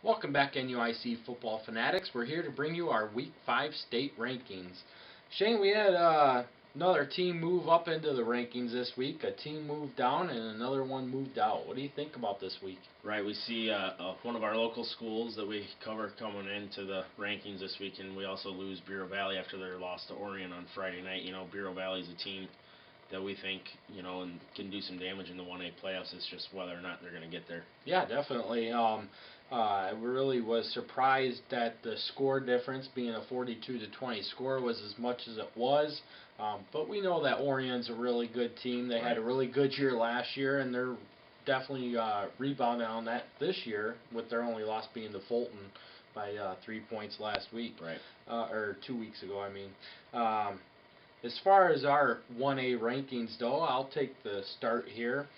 Welcome back, NUIC football fanatics. We're here to bring you our Week 5 state rankings. Shane, we had another team move up into the rankings this week. A team moved down and another one moved out. What do you think about this week? Right, we see one of our local schools that we cover coming into the rankings this week, and we also lose Bureau Valley after their loss to Orion on Friday night. Bureau Valley is a team that we think, and can do some damage in the 1A playoffs. It's just whether or not they're going to get there. Yeah, definitely. I really was surprised that the score difference, being a 42-20 score, was as much as it was. But we know that Orion's a really good team. They had a really good year last year, and they're definitely rebounding on that this year, with their only loss being to Fulton by 3 points last week. Right. Or 2 weeks ago, I mean. As far as our 1A rankings, though, I'll take the start here.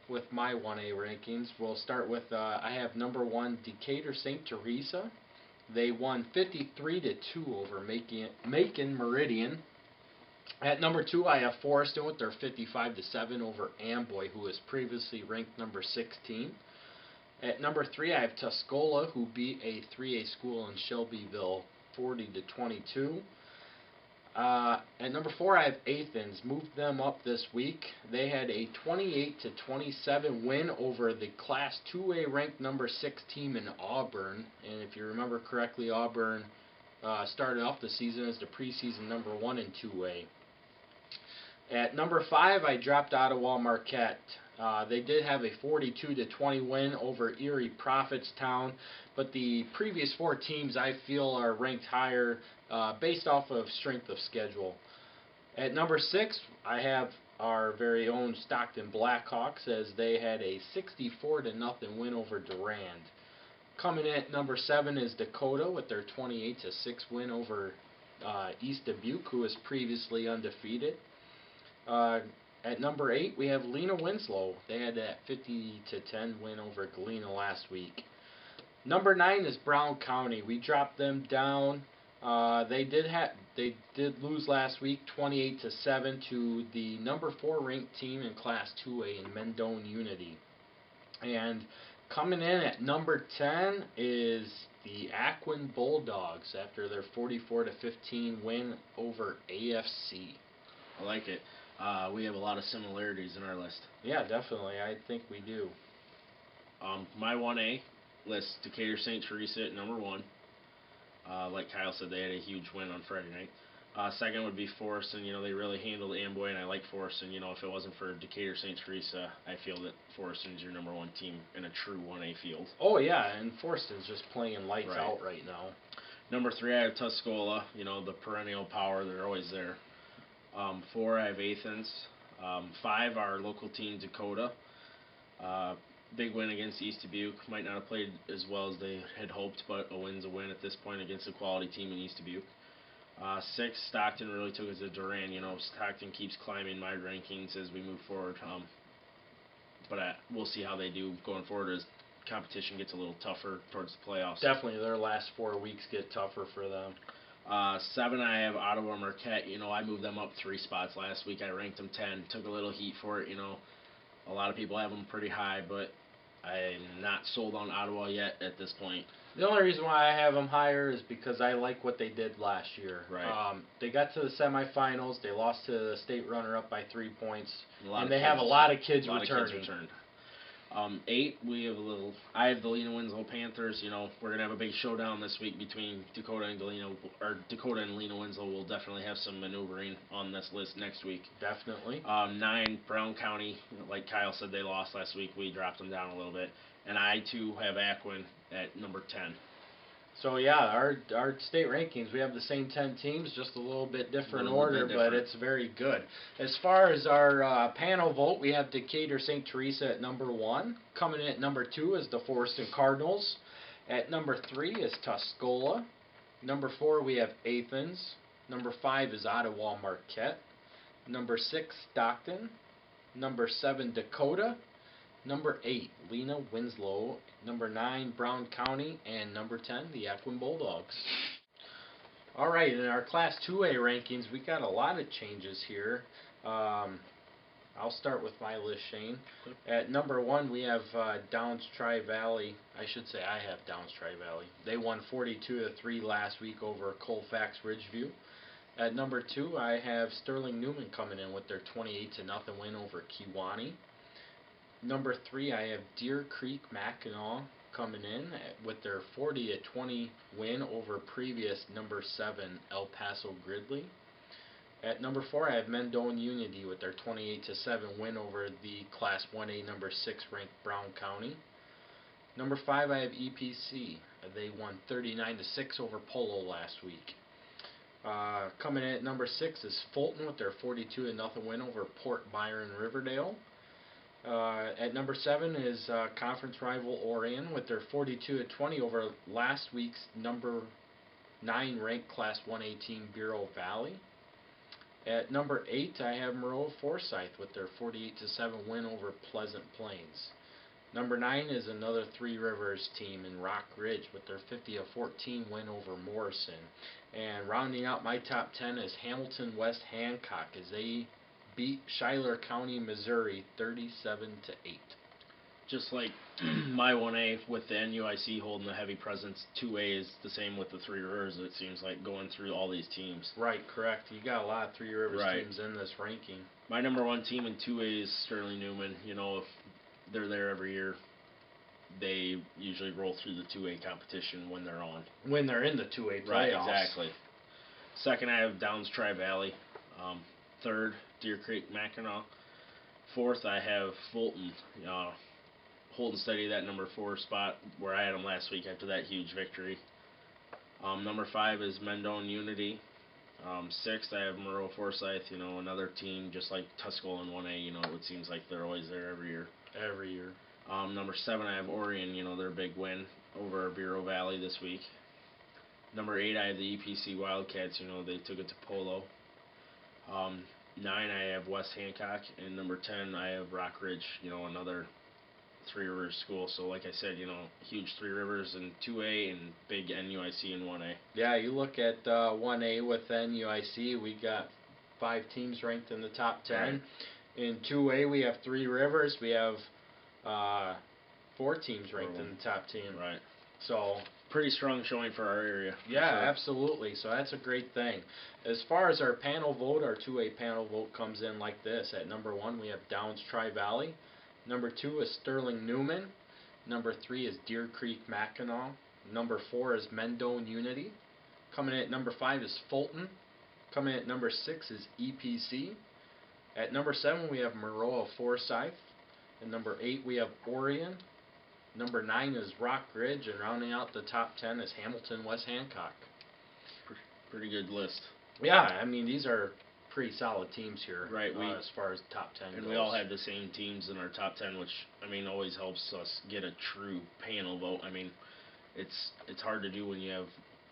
With my 1A rankings, we'll start with, I have number 1, Decatur St. Teresa. They won 53-2 over Macon Meridian. At number 2, I have Forreston with their 55-7 over Amboy, who was previously ranked number 16. At number 3, I have Tuscola, who beat a 3A school in Shelbyville 40-22. At number 4, I have Athens. Moved them up this week. They had a 28-27 win over the Class 2A ranked number 6 team in Auburn. And if you remember correctly, Auburn started off the season as the preseason number 1 in 2A. At number 5, I dropped Ottawa Marquette. They did have a 42-20 win over Erie Prophetstown, but the previous 4 teams I feel are ranked higher based off of strength of schedule. At number 6, I have our very own Stockton Blackhawks, as they had a 64-0 win over Durand. Coming in at number 7 is Dakota with their 28-6 win over East Dubuque, who was previously undefeated. At number 8, we have Lena Winslow. They had that 50-10 win over Galena last week. Number 9 is Brown County. We dropped them down. They did lose last week, 28-7 to the number 4 ranked team in Class 2A in Mendon Unity. And coming in at number 10 is the Aquin Bulldogs after their 44-15 win over AFC. I like it. We have a lot of similarities in our list. Yeah, definitely. I think we do. My 1A lists Decatur St. Teresa at number 1. Like Kyle said, they had a huge win on Friday night. Second would be Forreston. They really handled Amboy, and I like Forreston. If it wasn't for Decatur St. Teresa, I feel that Forreston is your number 1 team in a true 1A field. Oh, yeah, and Forreston's just playing lights out right now. Number 3, I have Tuscola, the perennial power. They're always there. 4, I have Athens. 5, our local team, Dakota. Big win against East Dubuque. Might not have played as well as they had hoped, but a win's a win at this point against a quality team in East Dubuque. 6, Stockton really took it to Durand. Stockton keeps climbing my rankings as we move forward. But we'll see how they do going forward as competition gets a little tougher towards the playoffs. Definitely, their last 4 weeks get tougher for them. 7, I have Ottawa Marquette. I moved them up 3 spots last week. I ranked them 10. Took a little heat for it. A lot of people have them pretty high, but I'm not sold on Ottawa yet at this point. The only reason why I have them higher is because I like what they did last year. Right. They got to the semifinals. They lost to the state runner-up by 3 points. And they have a lot of kids returning. 8, I have the Lena Winslow Panthers. We're going to have a big showdown this week between Dakota and Lena Winslow. We'll definitely have some maneuvering on this list next week. Definitely. 9, Brown County. Like Kyle said, they lost last week. We dropped them down a little bit. And I, too, have Aquin at number 10. So, yeah, our state rankings, we have the same 10 teams, just a little bit different order, but it's very good. As far as our panel vote, we have Decatur St. Teresa at number 1. Coming in at number 2 is the Forreston Cardinals. At number 3 is Tuscola. Number 4, we have Athens. Number 5 is Ottawa Marquette. Number 6, Stockton. Number 7, Dakota. Number 8, Lena Winslow. Number 9, Brown County. And number 10, the Aquin Bulldogs. Alright, in our Class 2A rankings, we got a lot of changes here. I'll start with my list, Shane. At number 1, we have Downs Tri-Valley. I should say I have Downs Tri-Valley. They won 42-3 last week over Colfax Ridgeview. At number 2, I have Sterling Newman coming in with their 28-0 win over Kewanee. Number 3, I have Deer Creek Mackinac coming in with their 40-20 win over previous number 7 El Paso Gridley. At number 4, I have Mendon Unity with their 28-7 win over the Class 1A number 6 ranked Brown County. Number 5, I have EPC. They won 39-6 over Polo last week. Coming in at number 6 is Fulton with their 42-0 win over Port Byron Riverdale. At number 7 is conference rival Orion with their 42-20 over last week's number 9 ranked Class 1A team Bureau Valley. At number 8, I have Maroa Forsyth with their 48-7 win over Pleasant Plains. Number 9 is another Three Rivers team in Rock Ridge with their 50-14 win over Morrison. And rounding out my top 10 is Hamilton West Hancock as they beat Schuyler County, Missouri 37-8. Just like my 1A with the NUIC holding the heavy presence, 2A is the same with the Three Rivers, it seems like, going through all these teams. Right, correct. You got a lot of Three Rivers teams in this ranking. My number 1 team in 2A is Sterling Newman. You know, if they're there every year, they usually roll through the 2A competition when they're on. When they're in the 2A playoffs. Right, exactly. Second, I have Downs Tri-Valley. Third, Deer Creek Mackinac. Fourth, I have Fulton. Holding steady that number 4 spot where I had them last week after that huge victory. Number 5 is Mendon Unity. Sixth, I have Maroa Forsyth, another team just like Tuscola in 1A. It seems like they're always there every year. Every year. Number 7, I have Orion, their big win over Bureau Valley this week. Number 8, I have the EPC Wildcats, they took it to Polo. 9, I have West Hancock, and number 10, I have Rock Ridge, another Three Rivers school. So like I said, huge Three Rivers in 2A and big NUIC in 1A. Yeah, you look at 1A with NUIC, we got 5 teams ranked in the top 10. Right. In 2A, we have Three Rivers. We have 4 teams ranked in the top 10. Right. So pretty strong showing for our area. Yeah, sure. Absolutely. So that's a great thing. As far as our panel vote, our 2A panel vote comes in like this. At number 1, we have Downs Tri-Valley. Number 2 is Sterling Newman. Number 3 is Deer Creek Mackinac. Number 4 is Mendon Unity. Coming in at number 5 is Fulton. Coming in at number 6 is EPC. At number 7, we have Maroa Forsyth. At number 8, we have Orion. Number 9 is Rock Ridge, and rounding out the top 10 is Hamilton West Hancock. Pretty good list. Yeah, I mean, these are pretty solid teams here, right? As far as top 10 and goes. We all have the same teams in our top 10, which, always helps us get a true panel vote. It's hard to do when you have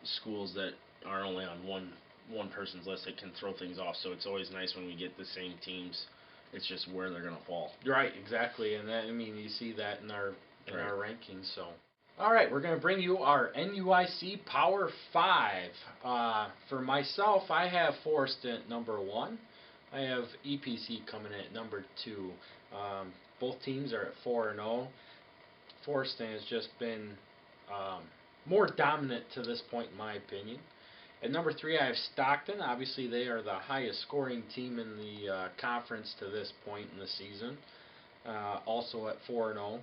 schools that are only on one person's list that can throw things off, so it's always nice when we get the same teams. It's just where they're going to fall. Right, exactly, and that, you see that in our rankings. So, all right, we're going to bring you our NUIC Power 5. For myself, I have Forest at number 1. I have EPC coming in at number 2. Both teams are at 4-0. Forest has just been more dominant to this point, in my opinion. At number 3, I have Stockton. Obviously, they are the highest scoring team in the conference to this point in the season. Also at 4-0.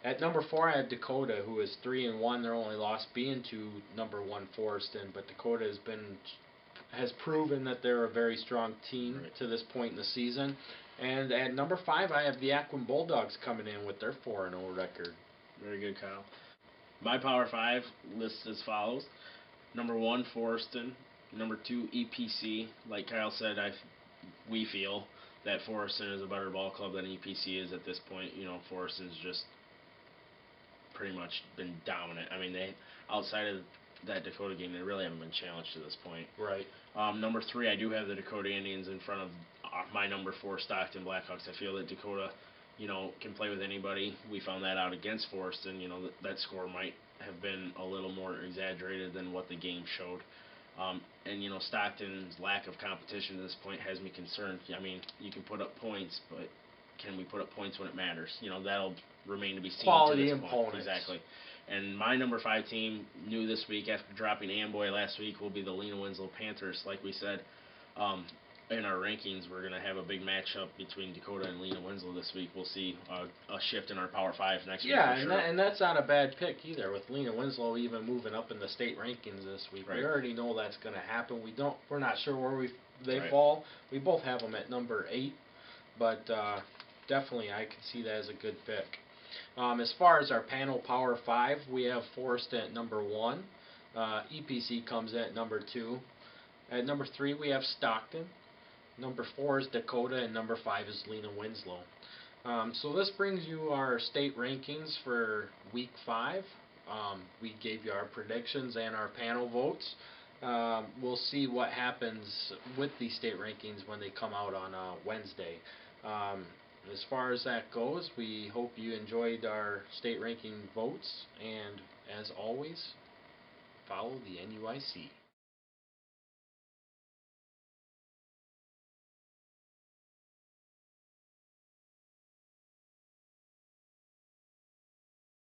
At number 4, I have Dakota, who is 3-1. Their only loss being to number 1 Foreston, but Dakota has proven that they're a very strong team to this point in the season. And at number 5, I have the Aquin Bulldogs coming in with their 4-0 record. Very good, Kyle. My Power 5 lists as follows. Number 1, Foreston. Number 2, EPC. Like Kyle said, we feel that Foreston is a better ball club than EPC is at this point. Foreston's just pretty much been dominant. They outside of that Dakota game, they really haven't been challenged to this point. Right. Number 3, I do have the Dakota Indians in front of my number 4 Stockton Blackhawks. I feel that Dakota, can play with anybody. We found that out against Foreston. That score might have been a little more exaggerated than what the game showed. And Stockton's lack of competition to this point has me concerned. You can put up points, but can we put up points when it matters? That'll remain to be seen. Quality to this point. opponents. Exactly. And my number 5 team, new this week after dropping Amboy last week, will be the Lena Winslow Panthers. Like we said, in our rankings, we're going to have a big matchup between Dakota and Lena Winslow this week. We'll see a shift in our Power 5 next week. Yeah, for and, sure. and that's not a bad pick either, with Lena Winslow even moving up in the state rankings this week. Right. We already know that's going to happen. We're not sure where they Right. fall. We both have them at number 8, but definitely I can see that as a good pick. As far as our panel Power 5, we have Forest at number 1. EPC comes at number 2. At number 3, we have Stockton. Number 4 is Dakota, and number 5 is Lena Winslow. So this brings you our state rankings for week 5. We gave you our predictions and our panel votes. We'll see what happens with these state rankings when they come out on Wednesday. As far as that goes, we hope you enjoyed our state ranking votes, and as always, follow the NUIC.